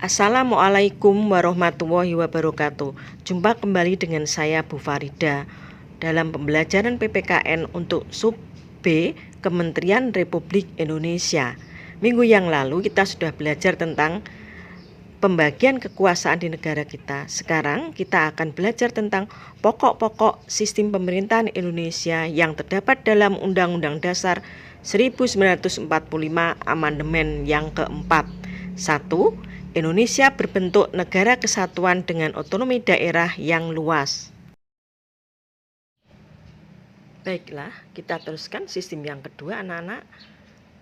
Assalamualaikum warahmatullahi wabarakatuh. Jumpa kembali dengan saya Bu Farida dalam pembelajaran PPKN untuk Sub B Kementerian Republik Indonesia. Minggu yang lalu kita sudah belajar tentang pembagian kekuasaan di negara kita. Sekarang kita akan belajar tentang pokok-pokok sistem pemerintahan Indonesia yang terdapat dalam Undang-Undang Dasar 1945 Amandemen yang keempat. 1. Indonesia berbentuk negara kesatuan dengan otonomi daerah yang luas. Baiklah, kita teruskan sistem yang kedua, anak-anak.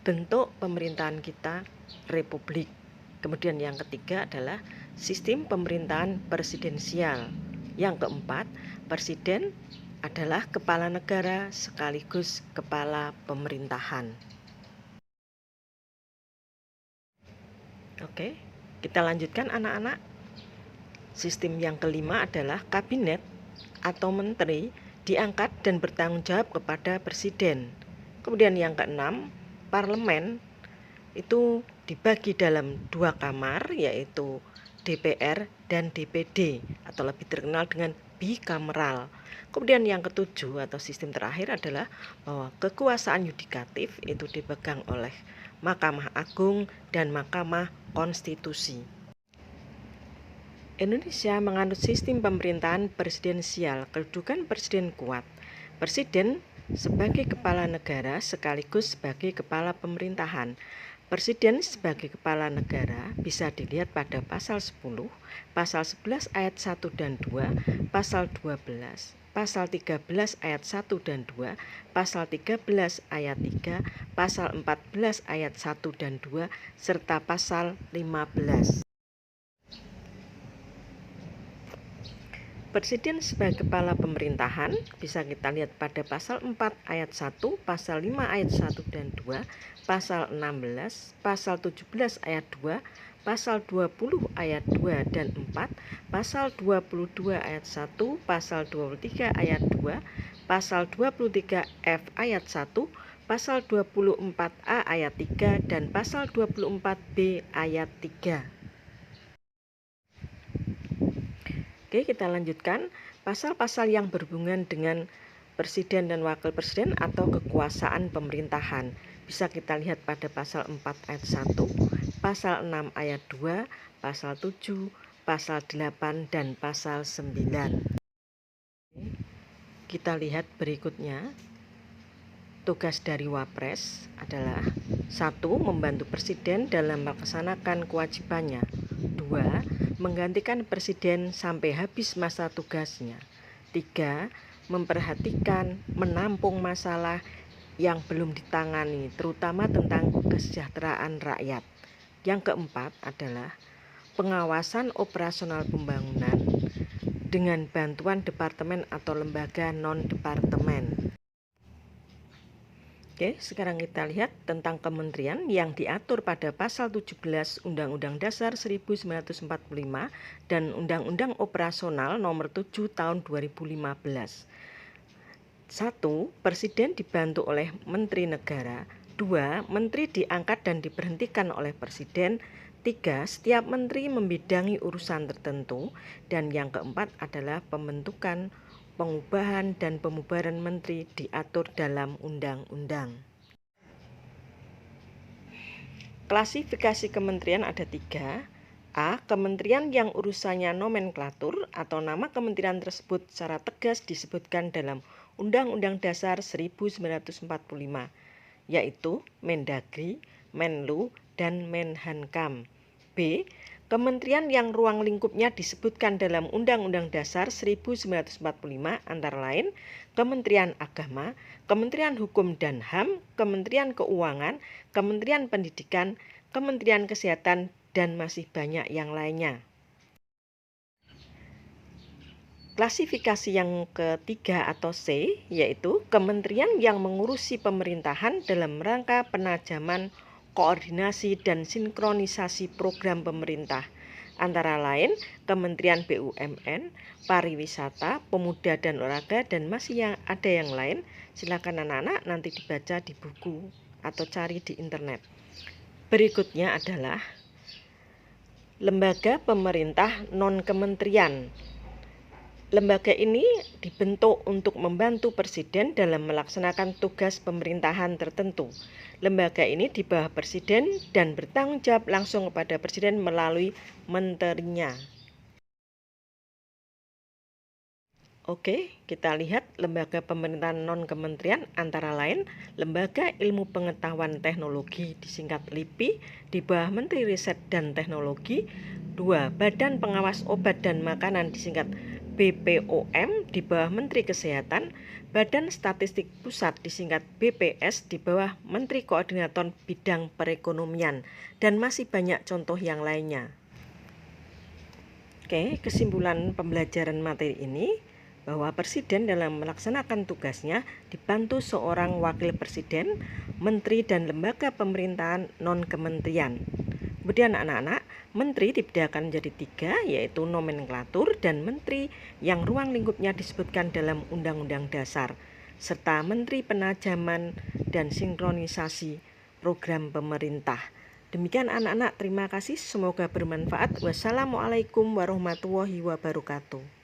Bentuk pemerintahan kita republik. Kemudian yang ketiga adalah sistem pemerintahan presidensial. Yang keempat, presiden adalah kepala negara sekaligus kepala pemerintahan. Oke, kita lanjutkan anak-anak. Sistem yang kelima adalah kabinet atau menteri diangkat dan bertanggung jawab kepada presiden. Kemudian yang keenam, parlemen itu dibagi dalam dua kamar, yaitu DPR dan DPD atau lebih terkenal dengan bikameral. Kemudian yang ketujuh atau sistem terakhir adalah bahwa kekuasaan yudikatif itu dipegang oleh Mahkamah Agung dan Mahkamah Konstitusi. Indonesia menganut sistem pemerintahan presidensial. Kedudukan presiden kuat. Presiden sebagai kepala negara sekaligus sebagai kepala pemerintahan. Presiden sebagai kepala negara bisa dilihat pada pasal 10, pasal 11 ayat 1 dan 2, pasal 12, pasal 13 ayat 1 dan 2, pasal 13 ayat 3, pasal 14 ayat 1 dan 2, serta pasal 15. Presiden sebagai kepala pemerintahan bisa kita lihat pada pasal 4 ayat 1, pasal 5 ayat 1 dan 2, pasal 16, pasal 17 ayat 2, pasal 20 ayat 2 dan 4, pasal 22 ayat 1, pasal 23 ayat 2, pasal 23F ayat 1, pasal 24A ayat 3, dan pasal 24B ayat 3. Oke, kita lanjutkan pasal-pasal yang berhubungan dengan presiden dan wakil presiden atau kekuasaan pemerintahan. Bisa kita lihat pada pasal 4 ayat 1, pasal 6 ayat 2, pasal 7, pasal 8, dan pasal 9. Kita lihat berikutnya. Tugas dari Wapres adalah 1. Membantu presiden dalam melaksanakan kewajibannya. 2. Menggantikan presiden sampai habis masa tugasnya. 3. Memperhatikan, menampung masalah yang belum ditangani, terutama tentang kesejahteraan rakyat. Yang keempat adalah pengawasan operasional pembangunan dengan bantuan departemen atau lembaga non-departemen. Oke, sekarang kita lihat tentang kementerian yang diatur pada pasal 17 Undang-Undang Dasar 1945 dan Undang-Undang Operasional Nomor 7 Tahun 2015. 1. Presiden dibantu oleh Menteri Negara. 2. Menteri diangkat dan diberhentikan oleh Presiden. 3. Setiap menteri membidangi urusan tertentu. Dan yang keempat adalah pembentukan, pengubahan, dan pembubaran menteri diatur dalam undang-undang. Klasifikasi kementerian ada 3. A. Kementerian yang urusannya nomenklatur atau nama kementerian tersebut secara tegas disebutkan dalam Undang-Undang Dasar 1945, yaitu Mendagri, Menlu, dan Menhankam. B. Kementerian yang ruang lingkupnya disebutkan dalam Undang-Undang Dasar 1945 antara lain Kementerian Agama, Kementerian Hukum dan HAM, Kementerian Keuangan, Kementerian Pendidikan, Kementerian Kesehatan, dan masih banyak yang lainnya. Klasifikasi yang ketiga atau C, yaitu kementerian yang mengurusi pemerintahan dalam rangka penajaman, koordinasi, dan sinkronisasi program pemerintah, antara lain Kementerian BUMN, Pariwisata, Pemuda dan Olahraga, dan masih ada yang lain. Silakan anak-anak nanti dibaca di buku atau cari di internet. Berikutnya adalah Lembaga pemerintah non-kementerian. Lembaga ini dibentuk untuk membantu Presiden dalam melaksanakan tugas pemerintahan tertentu. Lembaga ini di bawah Presiden dan bertanggung jawab langsung kepada Presiden melalui menterinya. Oke, kita lihat lembaga pemerintahan non-kementerian antara lain Lembaga Ilmu Pengetahuan Teknologi disingkat LIPI di bawah Menteri Riset dan Teknologi. 2. Badan Pengawas Obat dan Makanan disingkat BPOM di bawah Menteri Kesehatan. Badan Statistik Pusat disingkat BPS di bawah Menteri Koordinator Bidang Perekonomian, dan masih banyak contoh yang lainnya. Oke, kesimpulan pembelajaran materi ini bahwa Presiden dalam melaksanakan tugasnya dibantu seorang wakil presiden, menteri, dan lembaga pemerintahan non-kementerian. Kemudian anak-anak, menteri dibedakan menjadi 3, yaitu nomenklatur dan menteri yang ruang lingkupnya disebutkan dalam Undang-Undang Dasar, serta menteri penajaman dan sinkronisasi program pemerintah. Demikian anak-anak, terima kasih, semoga bermanfaat. Wassalamualaikum warahmatullahi wabarakatuh.